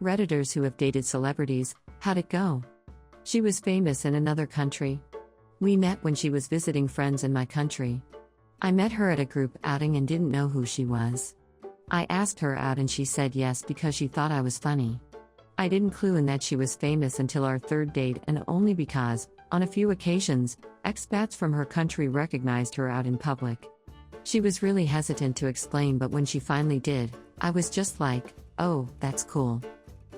Redditors who have dated celebrities, how'd it go? She was famous in another country. We met when she was visiting friends in my country. I met her at a group outing and didn't know who she was. I asked her out and she said yes because she thought I was funny. I didn't clue in that she was famous until our third date, and only because, on a few occasions, expats from her country recognized her out in public. She was really hesitant to explain, but when she finally did, I was just like, oh, that's cool.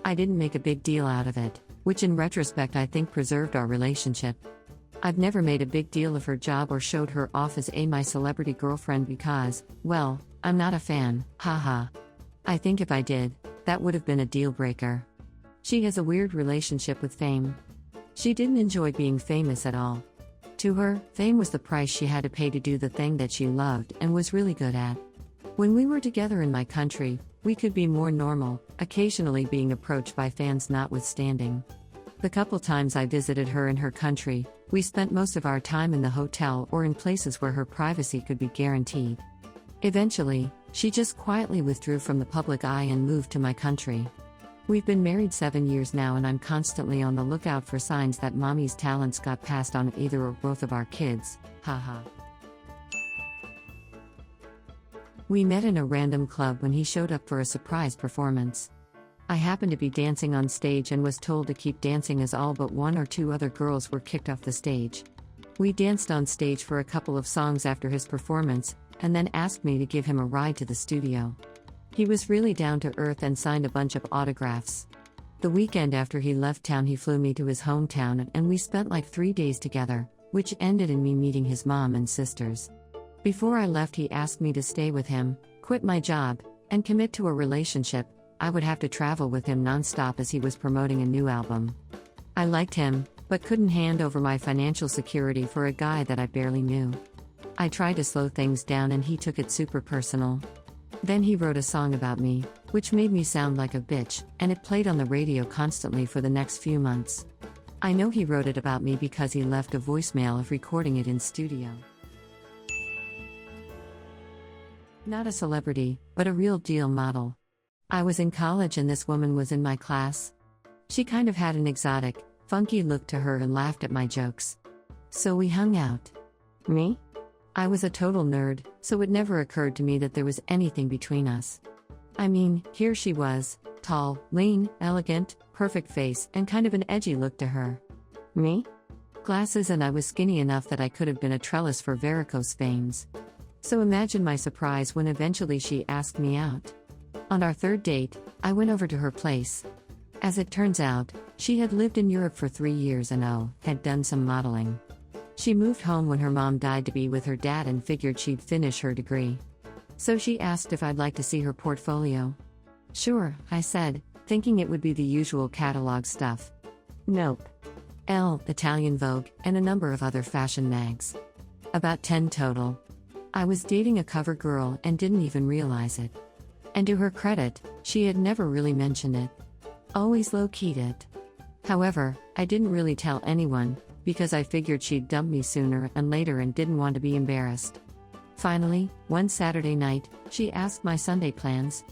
I didn't make a big deal out of it, which in retrospect I think preserved our relationship. I've never made a big deal of her job or showed her off as my celebrity girlfriend because, well, I'm not a fan, haha. I think if I did, that would have been a deal breaker. She has a weird relationship with fame. She didn't enjoy being famous at all. To her, fame was the price she had to pay to do the thing that she loved and was really good at. When we were together in my country, we could be more normal, occasionally being approached by fans notwithstanding. The couple times I visited her in her country, we spent most of our time in the hotel or in places where her privacy could be guaranteed. Eventually, she just quietly withdrew from the public eye and moved to my country. We've been married 7 years now, and I'm constantly on the lookout for signs that mommy's talents got passed on either or both of our kids, haha. We met in a random club when he showed up for a surprise performance. I happened to be dancing on stage and was told to keep dancing as all but 1 or 2 other girls were kicked off the stage. We danced on stage for a couple of songs after his performance, and then asked me to give him a ride to the studio. He was really down to earth and signed a bunch of autographs. The weekend after he left town, he flew me to his hometown and we spent like 3 days together, which ended in me meeting his mom and sisters. Before I left, he asked me to stay with him, quit my job, and commit to a relationship. I would have to travel with him nonstop as he was promoting a new album. I liked him, but couldn't hand over my financial security for a guy that I barely knew. I tried to slow things down and he took it super personal. Then he wrote a song about me, which made me sound like a bitch, and it played on the radio constantly for the next few months. I know he wrote it about me because he left a voicemail of recording it in studio. Not a celebrity, but a real deal model. I was in college and this woman was in my class. She kind of had an exotic, funky look to her and laughed at my jokes. So we hung out. Me? I was a total nerd, so it never occurred to me that there was anything between us. I mean, here she was, tall, lean, elegant, perfect face, and kind of an edgy look to her. Me? Glasses, and I was skinny enough that I could have been a trellis for varicose veins. So imagine my surprise when eventually she asked me out. On our third date, I went over to her place. As it turns out, she had lived in Europe for 3 years and had done some modeling. She moved home when her mom died to be with her dad and figured she'd finish her degree. So she asked if I'd like to see her portfolio. Sure, I said, thinking it would be the usual catalog stuff. Nope. Elle, Italian Vogue, and a number of other fashion mags. About 10 total. I was dating a cover girl and didn't even realize it. And to her credit, she had never really mentioned it. Always low-keyed it. However, I didn't really tell anyone, because I figured she'd dump me sooner and later and didn't want to be embarrassed. Finally, one Saturday night, she asked my Sunday plans.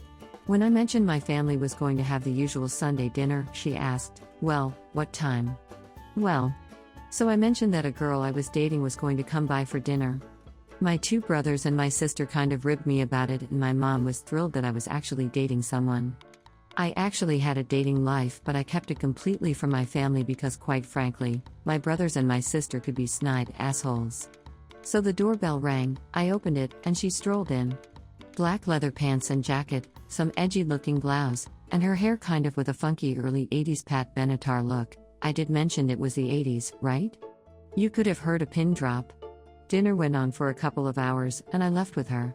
When I mentioned my family was going to have the usual Sunday dinner, she asked, well, what time? Well. So I mentioned that a girl I was dating was going to come by for dinner. My 2 brothers and my sister kind of ribbed me about it, and my mom was thrilled that I was actually dating someone. I actually had a dating life, but I kept it completely from my family because, quite frankly, my brothers and my sister could be snide assholes. So the doorbell rang, I opened it, and she strolled in. Black leather pants and jacket, some edgy-looking blouse, and her hair kind of with a funky early 80s Pat Benatar look. I did mention it was the 80s, right? You could have heard a pin drop. Dinner went on for a couple of hours, and I left with her.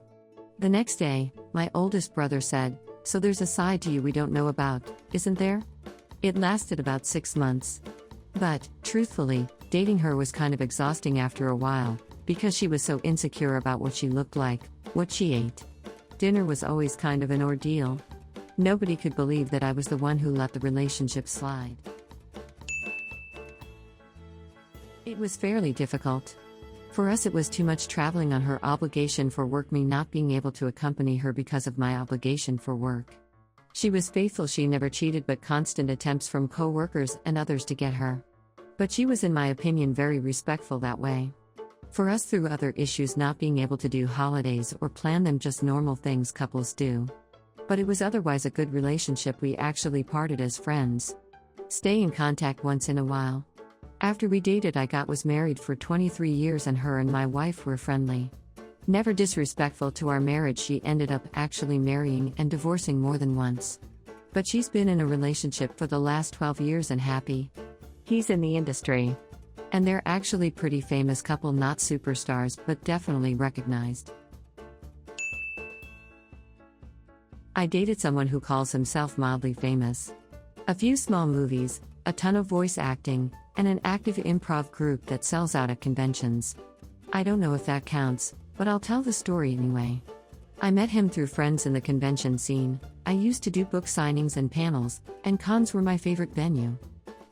The next day, my oldest brother said, so there's a side to you we don't know about, isn't there? It lasted about 6 months. But, truthfully, dating her was kind of exhausting after a while, because she was so insecure about what she looked like, what she ate. Dinner was always kind of an ordeal. Nobody could believe that I was the one who let the relationship slide. It was fairly difficult. For us, it was too much traveling on her obligation for work, me not being able to accompany her because of my obligation for work. She was faithful, she never cheated, but constant attempts from co-workers and others to get her. But she was, in my opinion, very respectful that way. For us, through other issues, not being able to do holidays or plan them, just normal things couples do. But it was otherwise a good relationship. We actually parted as friends. Stay in contact once in a while. After we dated, was married for 23 years, and her and my wife were friendly. Never disrespectful to our marriage. She ended up actually marrying and divorcing more than once. But she's been in a relationship for the last 12 years and happy. He's in the industry. And they're actually pretty famous couple, not superstars, but definitely recognized. I dated someone who calls himself mildly famous. A few small movies, a ton of voice acting, and an active improv group that sells out at conventions. I don't know if that counts, but I'll tell the story anyway. I met him through friends in the convention scene. I used to do book signings and panels, and cons were my favorite venue.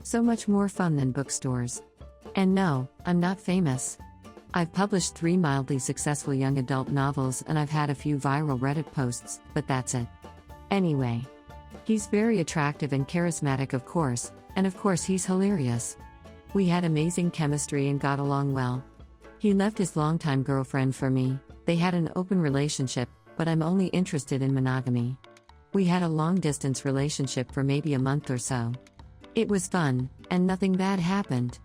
So much more fun than bookstores. And no, I'm not famous. I've published 3 mildly successful young adult novels, and I've had a few viral Reddit posts, but that's it. Anyway. He's very attractive and charismatic, of course, and of course he's hilarious. We had amazing chemistry and got along well. He left his longtime girlfriend for me. They had an open relationship, but I'm only interested in monogamy. We had a long-distance relationship for maybe a month or so. It was fun, and nothing bad happened.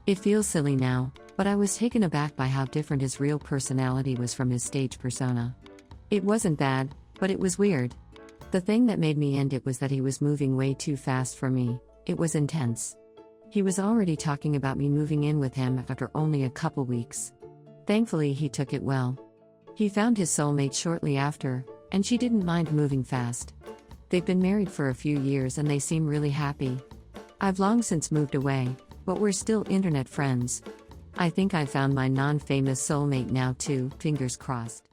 It feels silly now, but I was taken aback by how different his real personality was from his stage persona. It wasn't bad, but it was weird. The thing that made me end it was that he was moving way too fast for me. It was intense. He was already talking about me moving in with him after only a couple weeks. Thankfully, he took it well. He found his soulmate shortly after, and she didn't mind moving fast. They've been married for a few years and they seem really happy. I've long since moved away, but we're still internet friends. I think I found my non-famous soulmate now too, fingers crossed.